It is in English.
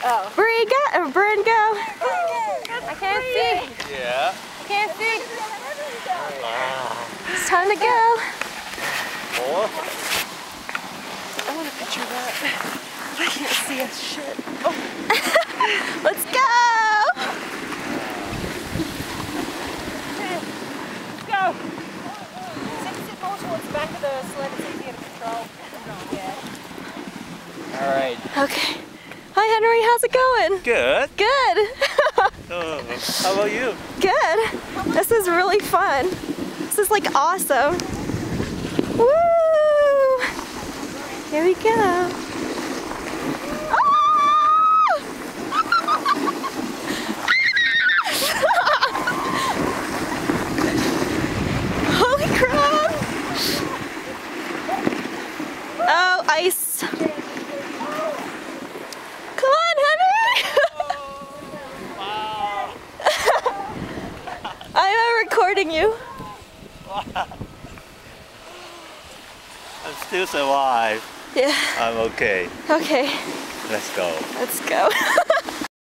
Oh. Bryn, go. I can't see. Yeah. I can't see. It's time to go. More? I want a picture of that. I can't see a shit. Oh. Let's go. Let's go. Sit more towards the back of the sled. It's easier to control. Yeah. All right. Okay. Hi Henry, how's it going? Good. Good. How about you? Good. This is really fun. This is like awesome. Woo! Here we go. Holy crap! Oh, ice. Come on, Henry! I'm recording you. I'm still alive. Yeah. I'm okay. Okay. Let's go. Let's go.